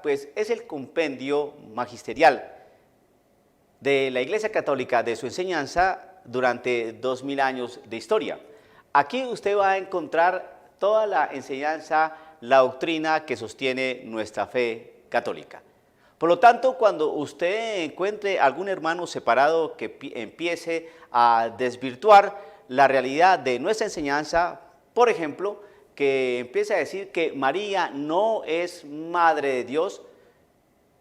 Pues es el compendio magisterial de la Iglesia Católica, de su enseñanza durante 2000 años de historia. Aquí usted va a encontrar toda la enseñanza, la doctrina que sostiene nuestra fe católica. Por lo tanto, cuando usted encuentre algún hermano separado que empiece a desvirtuar la realidad de nuestra enseñanza, por ejemplo, que empiece a decir que María no es madre de Dios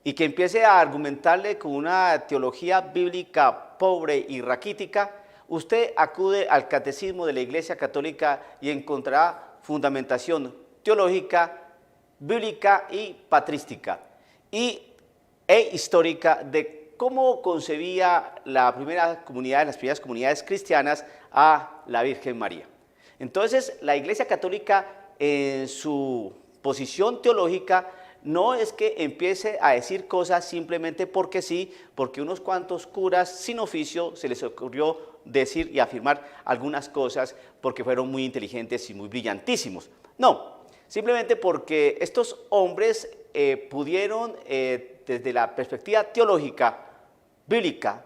y que empiece a argumentarle con una teología bíblica pobre y raquítica, usted acude al Catecismo de la Iglesia Católica y encontrará fundamentación teológica, bíblica y patrística e histórica de cómo concebía la primera comunidad, las primeras comunidades cristianas a la Virgen María. Entonces, la Iglesia Católica en su posición teológica no es que empiece a decir cosas simplemente porque sí, porque unos cuantos curas sin oficio se les ocurrió decir y afirmar algunas cosas porque fueron muy inteligentes y muy brillantísimos. No, simplemente porque estos hombres pudieron, desde la perspectiva teológica, bíblica,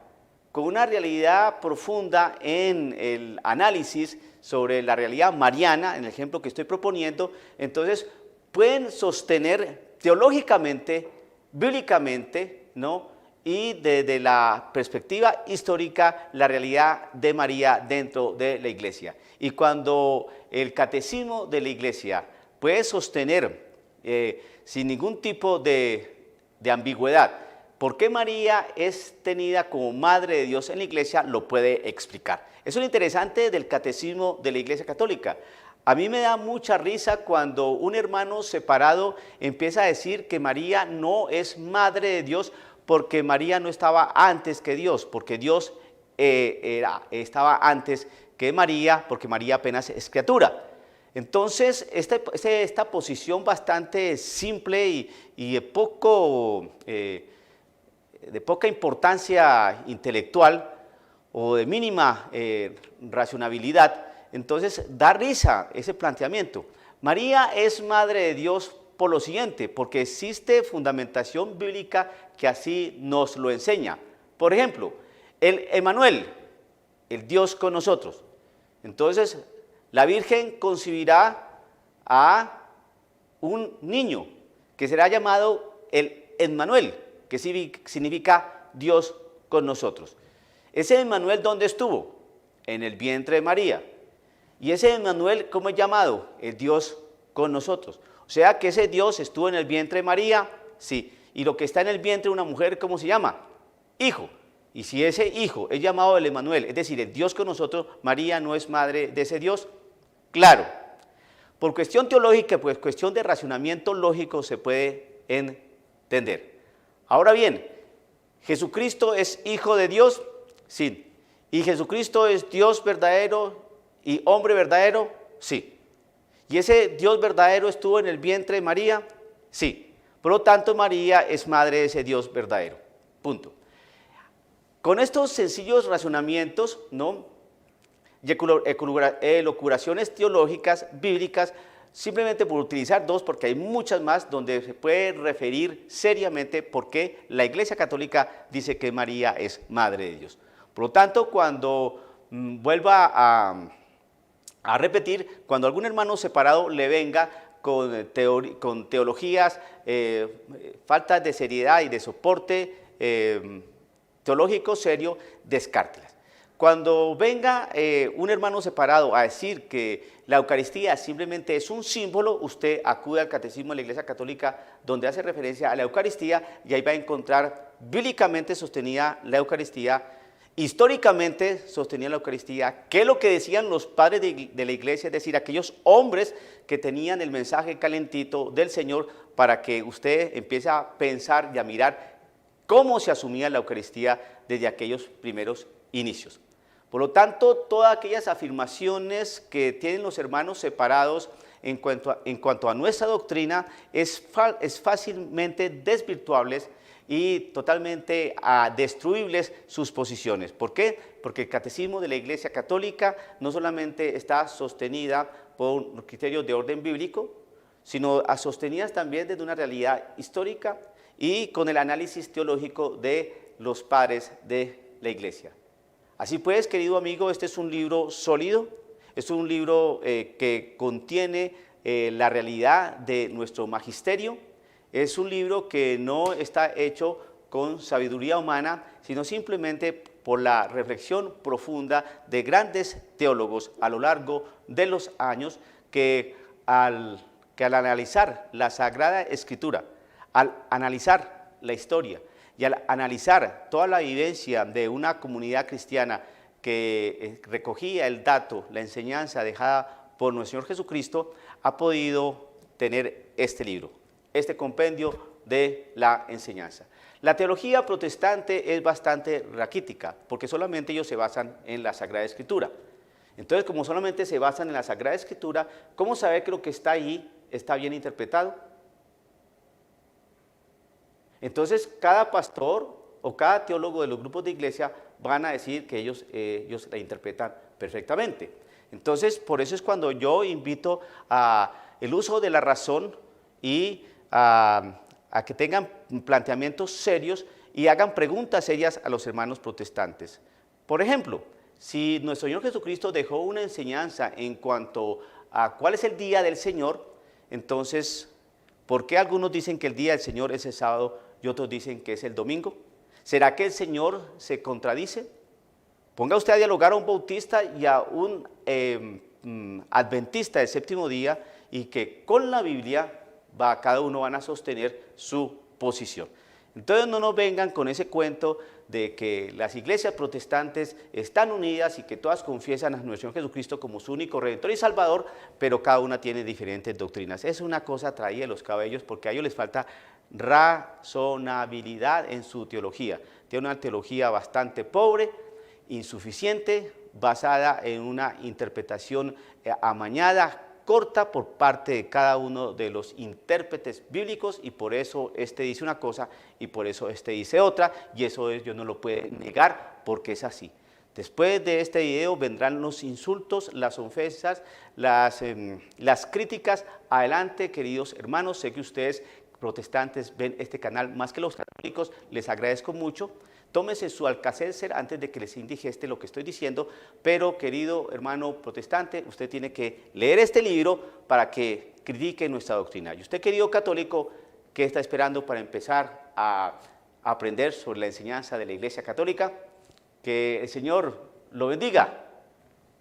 con una realidad profunda en el análisis sobre la realidad mariana, en el ejemplo que estoy proponiendo, entonces pueden sostener teológicamente, bíblicamente, ¿no?, y desde la perspectiva histórica, la realidad de María dentro de la Iglesia. Y cuando el Catecismo de la Iglesia puede sostener, sin ningún tipo de ambigüedad, por qué María es tenida como Madre de Dios en la Iglesia, lo puede explicar. Eso es lo interesante del Catecismo de la Iglesia Católica. A mí me da mucha risa cuando un hermano separado empieza a decir que María no es Madre de Dios porque María no estaba antes que Dios, porque Dios estaba antes que María, porque María apenas es criatura. Entonces, esta posición bastante simple y de poca importancia intelectual o de mínima racionalidad, entonces da risa ese planteamiento. María es Madre de Dios por lo siguiente, porque existe fundamentación bíblica que así nos lo enseña. Por ejemplo, el Emmanuel, el Dios con nosotros. Entonces, la Virgen concebirá a un niño que será llamado el Emmanuel, que significa Dios con nosotros. Ese Emmanuel, ¿dónde estuvo? En el vientre de María. ¿Y ese Emmanuel cómo es llamado? El Dios con nosotros. O sea que ese Dios estuvo en el vientre de María, sí. Y lo que está en el vientre de una mujer, ¿cómo se llama? Hijo. Y si ese hijo es llamado el Emmanuel, es decir, el Dios con nosotros, María no es madre de ese Dios. Claro. Por cuestión teológica, pues cuestión de razonamiento lógico se puede entender. Ahora bien, ¿Jesucristo es hijo de Dios? Sí. ¿Y Jesucristo es Dios verdadero y hombre verdadero? Sí. ¿Y ese Dios verdadero estuvo en el vientre de María? Sí. Por lo tanto, María es madre de ese Dios verdadero. Punto. Con estos sencillos razonamientos, ¿no?, y elucubraciones teológicas, bíblicas, simplemente por utilizar dos, porque hay muchas más donde se puede referir seriamente por qué la Iglesia Católica dice que María es Madre de Dios. Por lo tanto, cuando vuelva a repetir, cuando algún hermano separado le venga con teologías, faltas de seriedad y de soporte teológico serio, descártelas. Cuando venga un hermano separado a decir que la Eucaristía simplemente es un símbolo, usted acude al Catecismo de la Iglesia Católica donde hace referencia a la Eucaristía y ahí va a encontrar bíblicamente sostenida la Eucaristía, históricamente sostenida la Eucaristía, que es lo que decían los padres de la Iglesia, es decir, aquellos hombres que tenían el mensaje calentito del Señor para que usted empiece a pensar y a mirar cómo se asumía la Eucaristía desde aquellos primeros inicios. Por lo tanto, todas aquellas afirmaciones que tienen los hermanos separados en cuanto a nuestra doctrina es fácilmente desvirtuables y totalmente destruibles sus posiciones. ¿Por qué? Porque el Catecismo de la Iglesia Católica no solamente está sostenida por criterios de orden bíblico, sino sostenidas también desde una realidad histórica y con el análisis teológico de los padres de la Iglesia. Así pues, querido amigo, este es un libro sólido, es un libro que contiene la realidad de nuestro magisterio, es un libro que no está hecho con sabiduría humana, sino simplemente por la reflexión profunda de grandes teólogos a lo largo de los años que al analizar la Sagrada Escritura, al analizar la historia y al analizar toda la vivencia de una comunidad cristiana que recogía el dato, la enseñanza dejada por nuestro Señor Jesucristo, ha podido tener este libro, este compendio de la enseñanza. La teología protestante es bastante raquítica, porque solamente ellos se basan en la Sagrada Escritura. Entonces, como solamente se basan en la Sagrada Escritura, ¿cómo saber que lo que está ahí está bien interpretado? Entonces, cada pastor o cada teólogo de los grupos de iglesia van a decir que ellos la interpretan perfectamente. Entonces, por eso es cuando yo invito a el uso de la razón y a que tengan planteamientos serios y hagan preguntas serias a los hermanos protestantes. Por ejemplo, si nuestro Señor Jesucristo dejó una enseñanza en cuanto a cuál es el día del Señor, entonces, ¿por qué algunos dicen que el día del Señor es el sábado y otros dicen que es el domingo? ¿Será que el Señor se contradice? Ponga usted a dialogar a un bautista y a un adventista del séptimo día y que con la Biblia cada uno van a sostener su posición. Entonces no nos vengan con ese cuento de que las iglesias protestantes están unidas y que todas confiesan a nuestro Señor Jesucristo como su único Redentor y Salvador, pero cada una tiene diferentes doctrinas. Es una cosa traída de los cabellos porque a ellos les falta razonabilidad en su teología. Tiene una teología bastante pobre, insuficiente, basada en una interpretación amañada, corta por parte de cada uno de los intérpretes bíblicos, y por eso este dice una cosa y por eso este dice otra, y eso Dios no lo puede negar porque es así. Después de este video vendrán los insultos, las ofensas, las críticas. Adelante, queridos hermanos, sé que ustedes protestantes ven este canal más que los católicos, les agradezco mucho. Tómese su Alka-Seltzer antes de que les indigeste lo que estoy diciendo, pero querido hermano protestante, usted tiene que leer este libro para que critique nuestra doctrina. Y usted, querido católico, ¿qué está esperando para empezar a aprender sobre la enseñanza de la Iglesia Católica? Que el Señor lo bendiga.